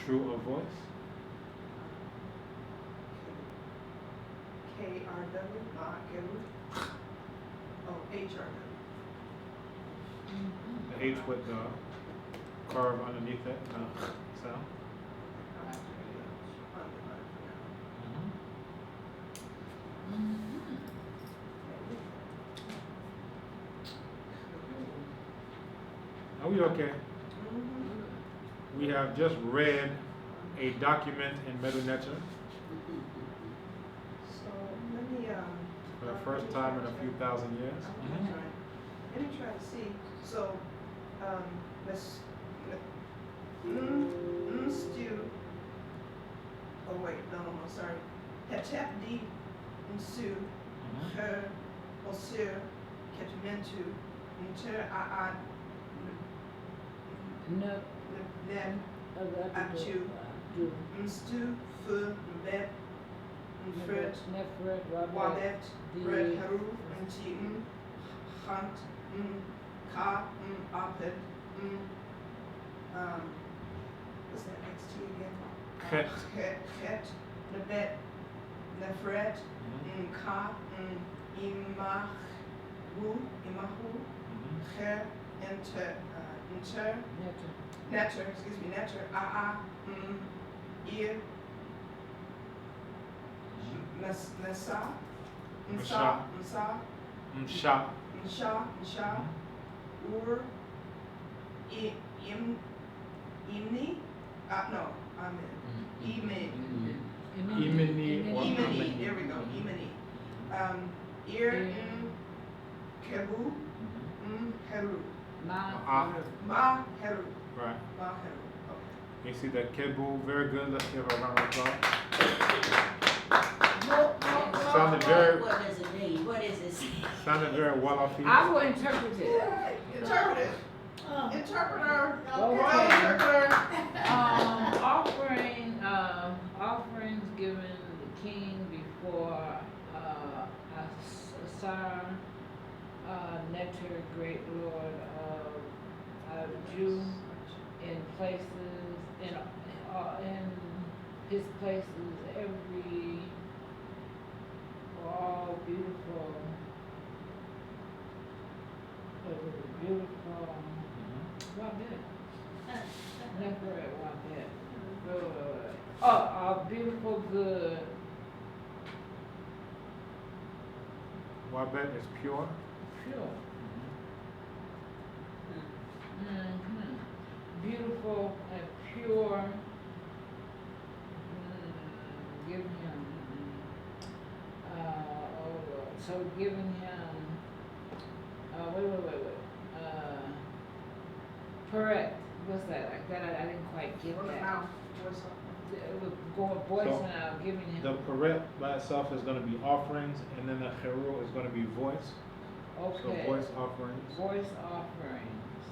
True of voice. KRW, oh, HRW. The H with the curve underneath it. Sound. Are we okay? We have just read a document in Middle Nature So let me, for the first time in a few thousand years. Let me try to see. So, let's, stew. Oh wait, no, sorry. Hetep di nsu, her, osir, ketmentu, nter aad, No. nem, Achu. Nstu, fu, mbet, nfret, Nefret, wabet, red haru, nti, hunt, ka, aped, what's that next T again? Chet. Het, nebet, nefret, ka, imahu, her, enter, netter, ear, nasa, Msha. ur, imni, no, amen, imen, Imini or imani, Amini. there we go, imani, ear, kebu, heru, ma, heru, Right. ma, heru, okay. You see that Kebu, very good. Let's give her a round of applause. Sounded very, What does it mean? What is this? sounded very well off you. I will interpret it. Interpret it. Interpreter. Okay. Interpreter. Offerings given the king before Asar, Neter, great lord of Jew, in places, in his places, all beautiful, Wabit. Never at Wabit. Oh, beautiful, good. Wabet is pure. Pure. Beautiful and pure. Give him. So giving him. Wait. Correct. What's that? Like that? I didn't quite get Word of that. mouth, voice of- Going voice So, now, giving him. The paret by itself is going to be offerings, and then the cheru is going to be voice. Okay. So voice offerings. Voice offerings.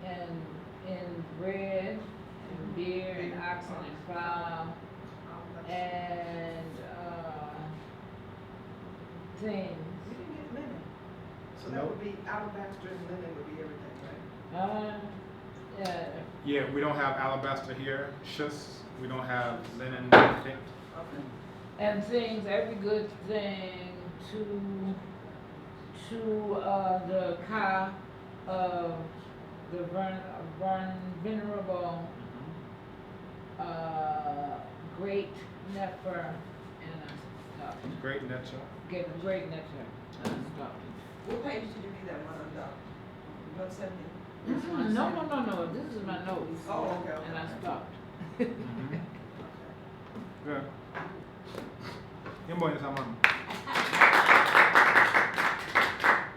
And in bread, and beer, and oxen, and fowl, and things. We didn't get linen. So that Nope. would be alabaster and linen would be everything, right? Yeah. Yeah, we don't have alabaster here. Shus. We don't have linen. Okay. And things, every good thing to the ka of the venerable great Nefer, and I stopped. Great nature. Get the great Nefer, and I stopped. What page did you read that one on, Doc? 170? No, this is my notes. Oh, okay. And I stopped. Good. Yung boy is someone.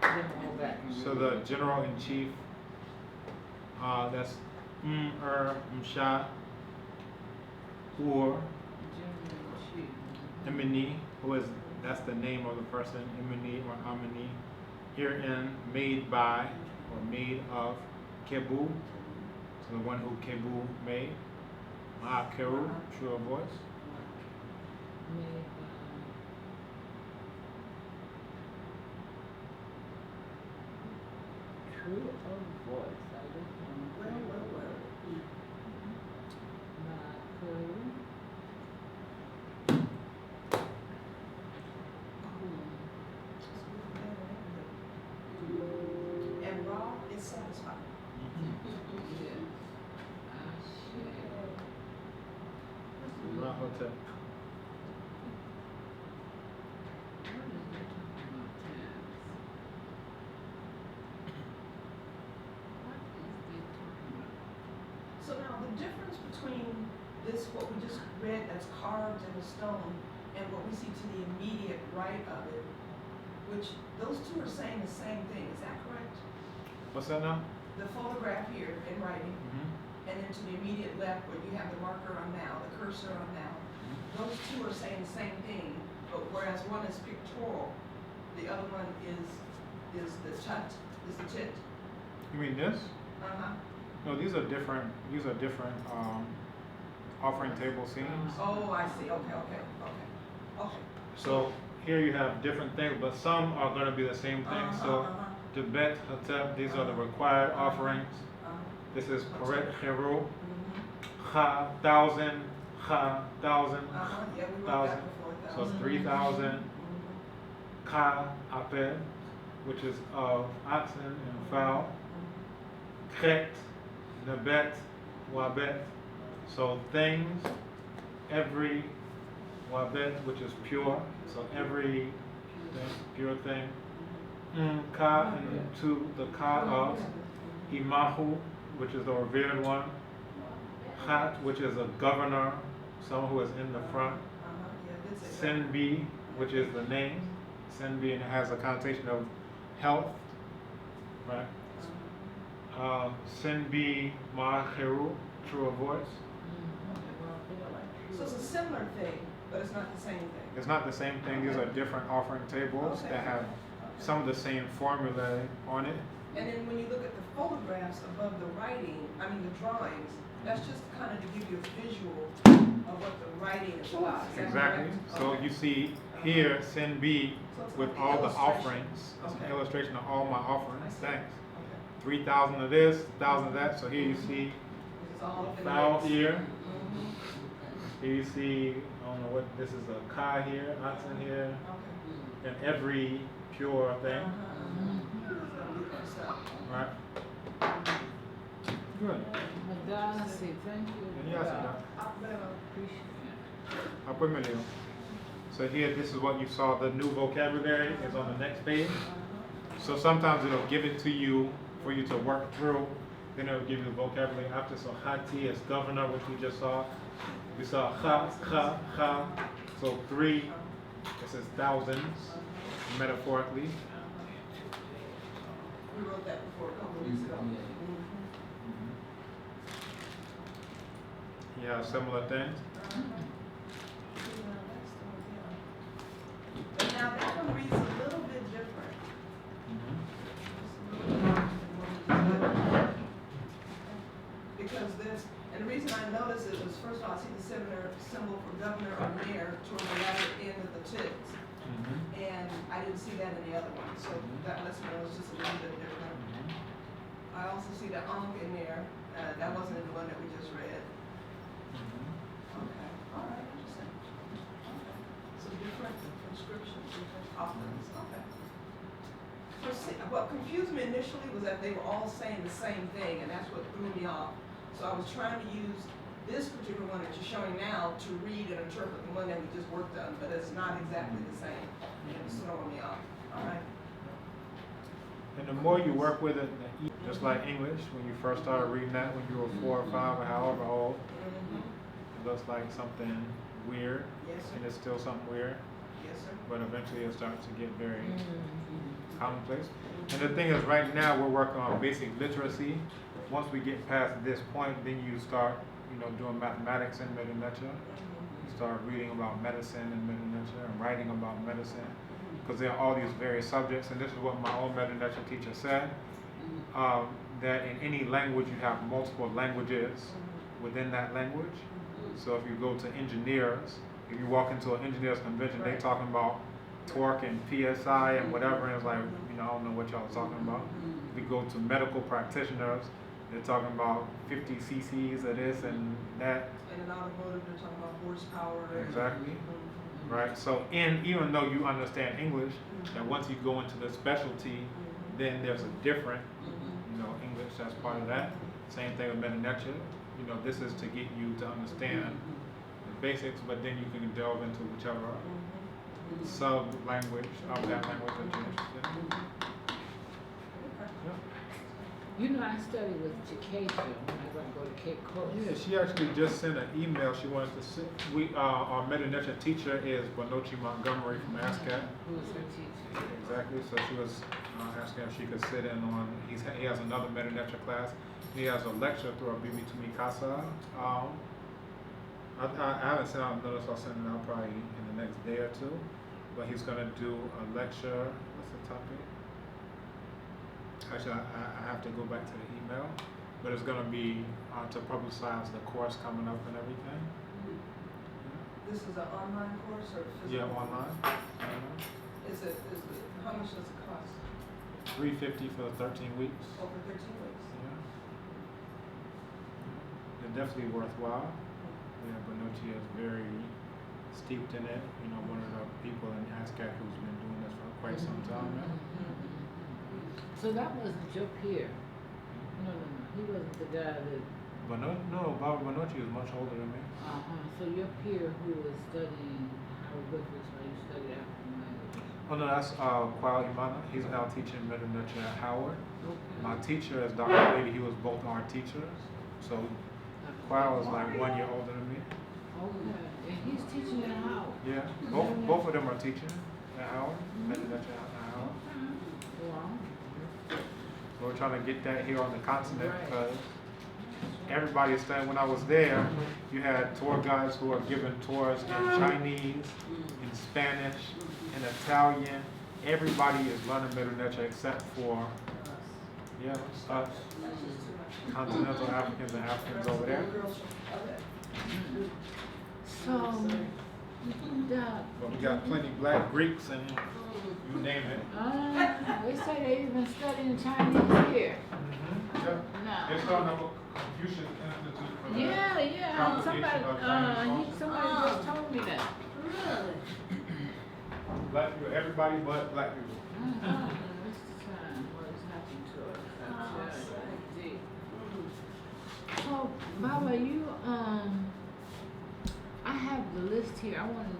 Then we'll go back and So read. the general in chief, that's Msha, Ur, General Chief. Imini, that's the name of the person, Imini or Amini, herein made by or made of Kebu, so the one who Kebu made, Ma'akeru, true of voice. Made true of voice. I don't know. Well. Hotep. What is they talking about tabs? What is they talking about? So now the difference between this, what we just read that's carved in the stone, and what we see to the immediate right of it, which those two are saying the same thing, is that correct? What's that now? The photograph here in writing, and then to the immediate left where you have the marker on now, the cursor on now, those two are saying the same thing, but whereas one is pictorial, the other one is the tut, is the tit. You mean this? Uh-huh. No, these are different. These are different offering table scenes. Oh, I see, okay. So here you have different things, but some are going to be the same thing. So Tibet, Hotep, these are the required offerings. This is Paret Heru, Ha, 1,000, Ha, 1,000, Yeah, we wrote 1,000. that before, So 1,000. 3,000. Ka, Aped, which is of oxen and fowl. Khet, Nebet, Wabet. So things, every, Wabet, which is pure. So every thing, pure thing. Ka, and to the Ka of Imahu, which is the revered one. Hat, which is a governor, someone who is in the front. Senbi, which is the name. Senbi, and it has a connotation of health, right? Senbi Maheru, true of voice. So it's a similar thing, but it's not the same thing. It's not the same thing. These are different offering tables that have some of the same formulae on it. And then when you look at the photographs above the writing, I mean the drawings, that's just kind of to give you a visual of what the writing is about. Is that Exactly. correct? So Okay. you see here, Senbi So it's with like all the illustration. offerings. It's an Okay. illustration of all my I offerings. see. Thanks. Okay. 3,000 of this, 1,000 of that. So here you see Which is all up in the fowl mix. here. Mhm. Here you see, I don't know what, this is a Kai here, oxen here, Okay. and every pure thing, It's gonna be fun stuff. right? Good. Madonna say thank you. Yes, madam. Appreciate it. So here, this is what you saw, the new vocabulary is on the next page. So sometimes it'll give it to you for you to work through, then it'll give you the vocabulary after. So Hati is governor, which we just saw. We saw ha. So 3, this is thousands, metaphorically. We wrote that before a couple of weeks ago. You have similar things. But now that one reads a little bit different. Because this, and the reason I noticed it was, first of all, I see the similar symbol for governor or mayor toward the latter end of the tits. And I didn't see that in the other one, so that lets me know it's just a little bit different. I also see the Ankh in there, that wasn't in the one that we just read. Okay, all right, interesting. Okay. So different inscriptions, different offerings, okay. What confused me initially was that they were all saying the same thing, and that's what threw me off. So I was trying to use this particular one that you're showing now to read and interpret the one that we just worked on, but it's not exactly the same. And it's throwing me off, all right? And the more you work with it, just like English, when you first started reading that when you were 4 or 5 or however old, it looks like something weird, Yes, sir. and it's still something weird, Yes, sir. but eventually it starts to get very commonplace. And the thing is, right now we're working on basic literacy. Once we get past this point, then you start, doing mathematics in Medinetia. You start reading about medicine in Medinetia and writing about medicine, because there are all these various subjects. And this is what my own Medinetia teacher said, that in any language you have multiple languages within that language. So if you go to engineers, if you walk into an engineers convention, they talking about torque and PSI and whatever, and it's like, I don't know what y'all talking about. If you go to medical practitioners, they're talking about 50 cc's of this and that. And in automotive, they're talking about horsepower. Exactly. Right? So even though you understand English, that once you go into the specialty, then there's a different, English that's part of that. Same thing with Medinetia. This is to get you to understand the basics, but then you can delve into whichever Mhm. sub-language of that language that you're interested in. Okay. You know, I study with Chicago when I go to Cape Coast. Yeah, she actually just sent an email. She wanted to sit. Our Meta teacher is Bonochi Montgomery from ASCAP. Who is her teacher? Exactly. So she was asking if she could sit in on. He has another Meta class. He has a lecture through a Bibi to Mikasa. I haven't sent out notice. I'll send it out probably in the next day or two. But he's gonna do a lecture. What's the topic? Actually, I have to go back to the email, but it's going to be to publicize the course coming up and everything. This is an online course or physical? Yeah, online. Is it, how much does it cost? $350 for the 13 weeks. Over 13 weeks? Yeah. It's definitely worthwhile. Yeah, Bonucci is very steeped in it. You know, one of the people in ASCAP who's been doing this for quite some time now. So that wasn't your peer. No. He wasn't the guy that. Barbara Bonucci is much older than me. So your peer who was studying hieroglyphics while you studied African languages. Oh no, that's Kwal Imana. He's now teaching Meta at Howard. Okay. My teacher is Dr. Lady. He was both our teachers. So Kwal is like 1 year older than me. Okay. And he's teaching at Howard. Yeah, both of them are teaching at Howard. Meta at Howard. Wow. So we're trying to get that here on the continent Right. because everybody is studying. When I was there, you had tour guides who are giving tours in Chinese, in Spanish, in Italian. Everybody is learning Meta except for us, continental Africans and Africans over there. So, But we got plenty black Greeks and you name it. they say they even studying Chinese here. Yeah. No. It's called the Confucius Institute for the Yeah. Congregation of Chinese Somebody just told me that. Really? Black people, everybody but black people. This time, what has happened to us? I tell you. So, Baba, I have the list here. I wanted to